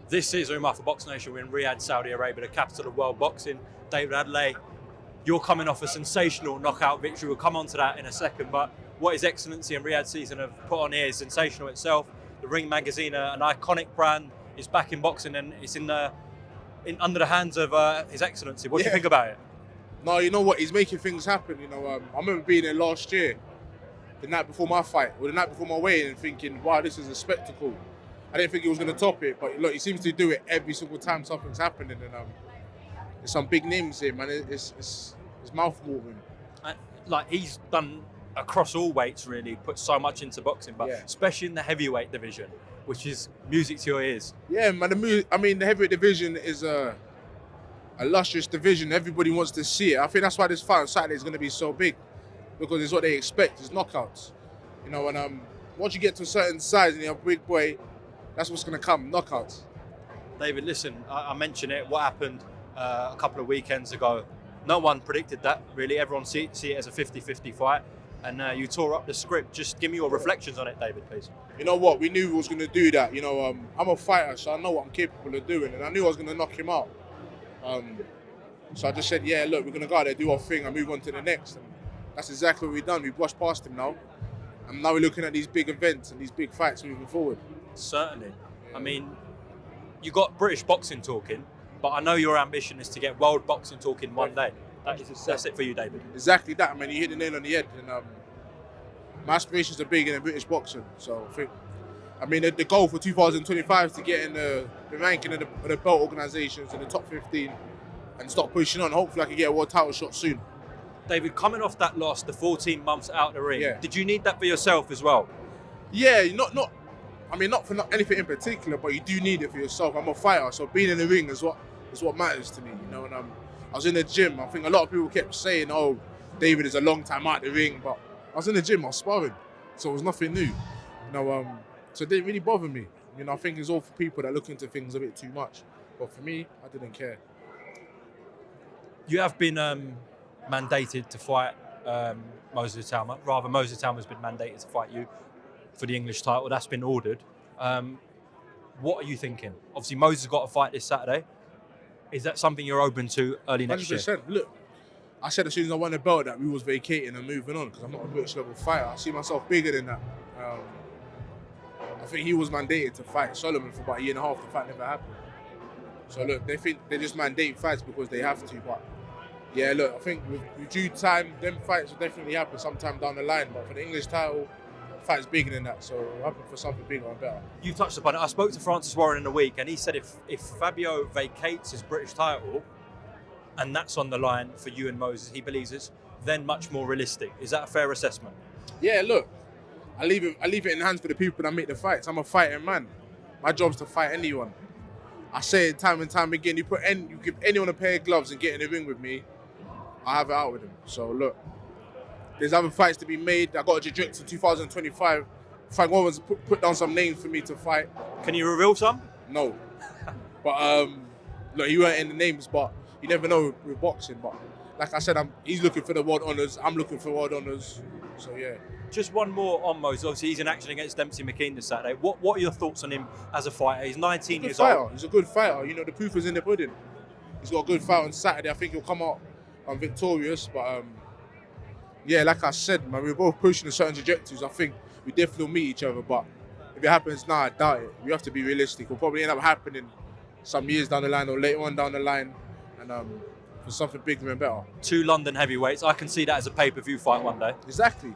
This is Umar for BoxNation. We're in Riyadh, Saudi Arabia, the capital of world boxing. David Adeleye, you're coming off a sensational knockout victory. We'll come on to that in a second, but what His Excellency and Riyadh season have put on here is sensational itself. The Ring magazine, an iconic brand, is back in boxing and it's under the hands of His Excellency. What do you think about it? No, you know what? He's making things happen. I remember being there last year, the night before my fight, or the night before my weigh-in, and thinking, wow, this is a spectacle. I didn't think he was going to top it, but look, he seems to do it every single time something's happening, and there's some big names here, man. It's mouth-watering. Like, he's done across all weights, really, put so much into boxing, but especially in the heavyweight division, which is music to your ears. Yeah, man. The heavyweight division is a lustrous division. Everybody wants to see it. I think that's why this fight on Saturday is going to be so big, because it's what they expect. It's knockouts. And once you get to a certain size and you're a big boy, that's what's going to come, knockouts. David, listen, I mentioned it, what happened a couple of weekends ago. No one predicted that, really. Everyone see it as a 50-50 fight. And you tore up the script. Just give me your reflections on it, David, please. You know what? We knew we was going to do that. I'm a fighter, so I know what I'm capable of doing. And I knew I was going to knock him out. So I just said, yeah, look, we're going to go out there, do our thing, and move on to the next. And that's exactly what we've done. We've brushed past him now. And now we're looking at these big events and these big fights moving forward. Certainly. I mean, you got British boxing talking, but I know your ambition is to get world boxing talking one day. That's it for you, David. Exactly that, man. You hit the nail on the head. And my aspirations are big in British boxing. So I think, the goal for 2025 is to get in the ranking of the belt organisations in the top 15 and start pushing on. Hopefully I can get a world title shot soon. David, coming off that loss, the 14 months out the ring, did you need that for yourself as well? Yeah, not for anything in particular, but you do need it for yourself. I'm a fighter, so being in the ring is what matters to me, And I was in the gym. I think a lot of people kept saying, "Oh, David is a long time out the ring," but I was in the gym. I was sparring, so it was nothing new, So it didn't really bother me. I think it's all for people that look into things a bit too much, but for me, I didn't care. You have been mandated to fight Moses Talma. Rather, Moses Talma has been mandated to fight you for the English title. That's been ordered. What are you thinking? Obviously, Moses has got to fight this Saturday. Is that something you're open to early next 100%. year? Look, I said as soon as I won the belt that we was vacating and moving on, because I'm not a British level fighter. I see myself bigger than that. I think he was mandated to fight Solomon for about a year and a half. The fight never happened. So look, they think they just mandate fights because they have to. But yeah, look, I think with due time, them fights will definitely happen sometime down the line. But for the English title, the fight's bigger than that. So we're hoping for something bigger and better. You touched upon it. I spoke to Francis Warren in the week, and he said if Fabio vacates his British title, and that's on the line for you and Moses, he believes it's then much more realistic. Is that a fair assessment? Yeah, look, I leave it in the hands for the people that make the fights. I'm a fighting man. My job's to fight anyone. I say it time and time again. You give anyone a pair of gloves and get in the ring with me, I have it out with them. So look, there's other fights to be made. I got a jiu-jitsu in 2025. Frank Warren's put down some names for me to fight. Can you reveal some? No, but look, he weren't in the names, but you never know with boxing. But like I said, he's looking for the world honours. I'm looking for world honours. So yeah. Just one more on Moses. Obviously, he's in action against Dempsey McKean this Saturday. What are your thoughts on him as a fighter? He's 19 years old. He's a good fighter. The proof is in the pudding. He's got a good fight on Saturday. I think he'll come out victorious. But yeah, like I said, man, we're both pushing in certain trajectories. I think we definitely will meet each other. But if it happens now, I doubt it. We have to be realistic. It'll probably end up happening some years down the line or later on down the line. And for something bigger and better. 2 London heavyweights. I can see that as a pay-per-view fight one day. Exactly.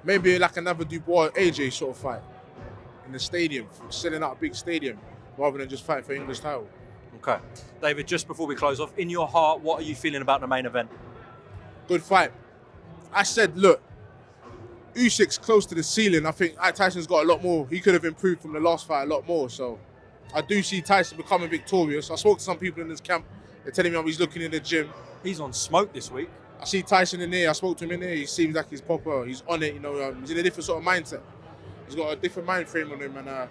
Maybe like another Dubois AJ sort of fight in the stadium, selling out a big stadium rather than just fighting for English title. Okay. David, just before we close off, in your heart, what are you feeling about the main event? Good fight. I said, look, Usyk's close to the ceiling. I think Tyson's got a lot more. He could have improved from the last fight a lot more. So I do see Tyson becoming victorious. I spoke to some people in this camp. They're telling me he's looking in the gym. He's on smoke this week. I see Tyson in there. I spoke to him in there. He seems like he's proper. He's on it. He's in a different sort of mindset. He's got a different mind frame on him. And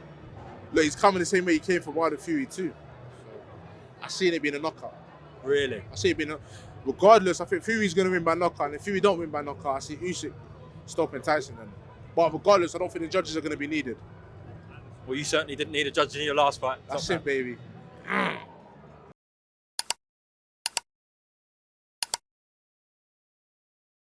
look, he's coming the same way he came from Wilder Fury too. So I see it being a knockout. Really? I see it being regardless, I think Fury's going to win by knockout. And if Fury don't win by knockout, I see Usyk stopping Tyson. But regardless, I don't think the judges are going to be needed. Well, you certainly didn't need a judge in your last fight. That's Top it, baby.